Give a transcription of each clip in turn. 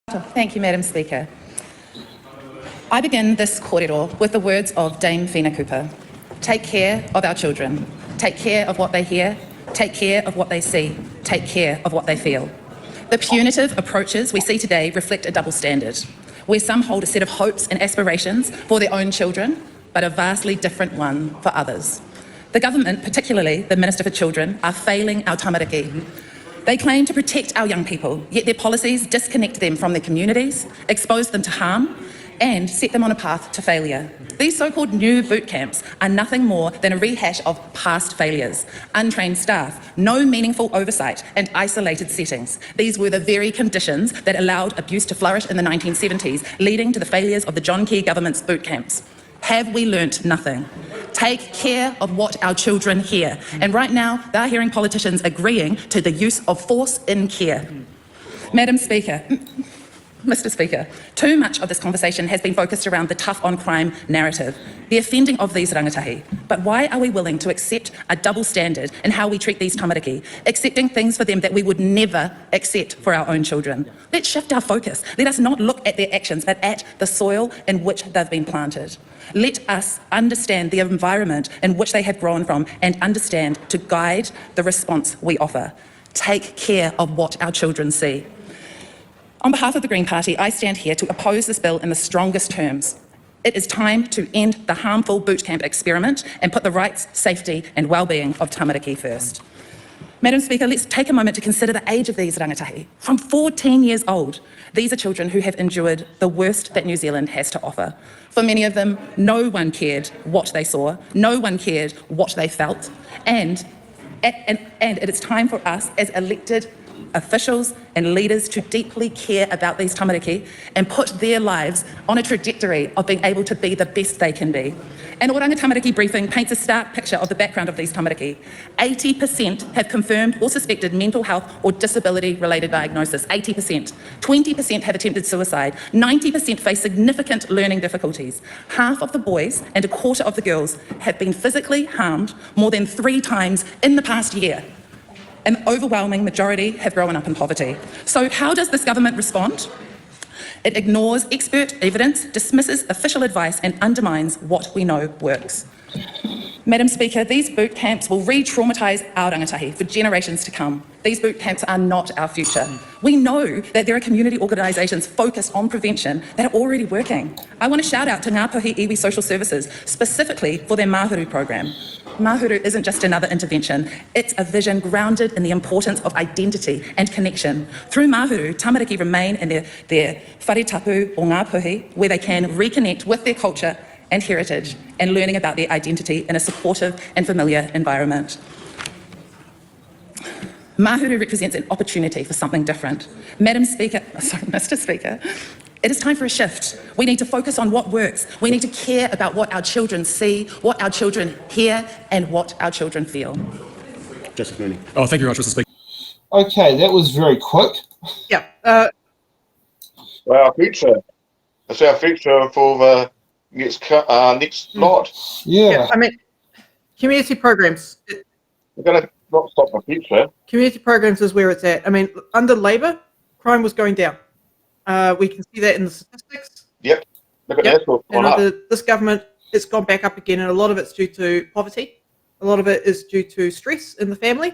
Thank you, Madam Speaker. I begin this kōrero with the words of Dame Whina Cooper. Take care of our children. Take care of what they hear. Take care of what they see. Take care of what they feel. The punitive approaches we see today reflect a double standard, where some hold a set of hopes and aspirations for their own children, but a vastly different one for others. The government, particularly the Minister for Children, are failing our tamariki. They claim to protect our young people, yet their policies disconnect them from their communities, expose them to harm, and set them on a path to failure. These so-called new boot camps are nothing more than a rehash of past failures, untrained staff, no meaningful oversight, and isolated settings. These were the very conditions that allowed abuse to flourish in the 1970s, leading to the failures of the John Key government's boot camps. Have we learnt nothing? Take care of what our children hear. And right now, they're hearing politicians agreeing to the use of force in care. Madam Speaker, Mr. Speaker, too much of this conversation has been focused around the tough on crime narrative, the offending of these rangatahi. But why are we willing to accept a double standard in how we treat these tamariki, accepting things for them that we would never accept for our own children? Let's shift our focus. Let us not look at their actions, but at the soil in which they've been planted. Let us understand the environment in which they have grown from and understand to guide the response we offer. Take care of what our children see. On behalf of the Green Party, I stand here to oppose this bill in the strongest terms. It is time to end the harmful boot camp experiment and put the rights, safety and well-being of tamariki first. Madam Speaker, let's take a moment to consider the age of these rangatahi. From 14 years old, these are children who have endured the worst that New Zealand has to offer. For many of them, no one cared what they saw, no one cared what they felt, and it is time for us as elected officials and leaders to deeply care about these tamariki and put their lives on a trajectory of being able to be the best they can be. An Oranga Tamariki briefing paints a stark picture of the background of these tamariki. 80% have confirmed or suspected mental health or disability-related diagnosis, 80%. 20% have attempted suicide. 90% face significant learning difficulties. Half of the boys and a quarter of the girls have been physically harmed more than 3 times in the past year. An overwhelming majority have grown up in poverty. So how does this government respond? It ignores expert evidence, dismisses official advice and undermines what we know works. Madam Speaker, these boot camps will re-traumatise our rangatahi for generations to come. These boot camps are not our future. We know that there are community organisations focused on prevention that are already working. I want to shout out to Ngāpuhi Iwi Social Services, specifically for their Mahuru program. Mahuru isn't just another intervention, it's a vision grounded in the importance of identity and connection. Through Mahuru, tamariki remain in their wharetapu o Ngāpuhi, where they can reconnect with their culture and heritage and learning about their identity in a supportive and familiar environment. Mahuru represents an opportunity for something different. Mr. Speaker, it is time for a shift. We need to focus on what works. We need to care about what our children see, what our children hear, and what our children feel. Justice Mooney. Oh, thank you very much, Mr. Speaker. Okay, that was very quick. Yeah. Our future. It's our future for the next lot. Yeah. I mean, community programs. We're going to not stop the future. Community programs is where it's at. I mean, under Labor, crime was going down. We can see that in the statistics. Yep. Look at Yep. that. And under this government, it's gone back up again, and a lot of it's due to poverty. A lot of it is due to stress in the family.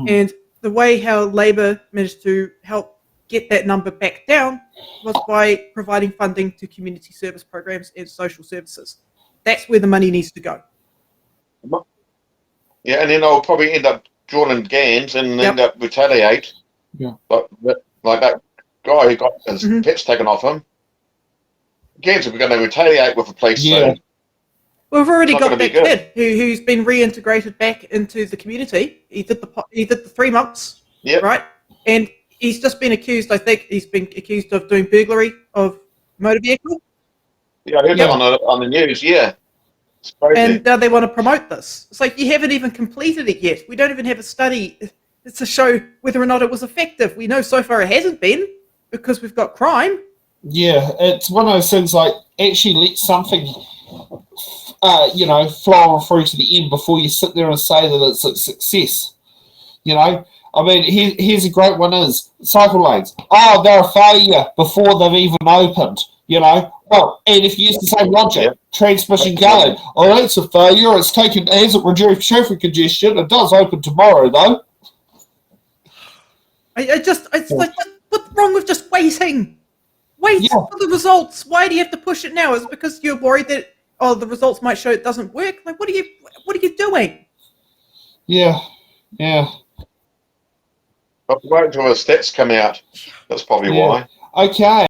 And the way how Labor managed to help get that number back down was by providing funding to community service programs and social services. That's where the money needs to go. Yeah, and then I'll probably end up drawing GANs and end up retaliate. Yeah. Like that guy who got his pets taken off him. GANs are going to retaliate with the police soon. We've already It's not got gonna that be good. kid who's been reintegrated back into the community. He did the 3 months, Yep. right? And he's just been accused. I think he's been accused of doing burglary of motor vehicle. Yeah, I heard that on the news. Yeah. It's crazy. And now they want to promote this. It's like you haven't even completed it yet. We don't even have a study to show whether or not it was effective. We know so far it hasn't been because we've got crime. Yeah, it's one of those things like actually let something, flow on through to the end before you sit there and say that it's a success. I mean, here's a great one is cycle lanes. Oh, they're a failure before they've even opened, you know. Well, and if you use the same logic, transmission going, oh, it's a failure, it's taken, it hasn't reduced traffic congestion, it does open tomorrow, though. It's like, what's wrong with just waiting? Wait for the results. Why do you have to push it now? Is it because you're worried that the results might show it doesn't work? Like, what are you doing? Yeah. But wait until the stats come out. That's probably why. Okay.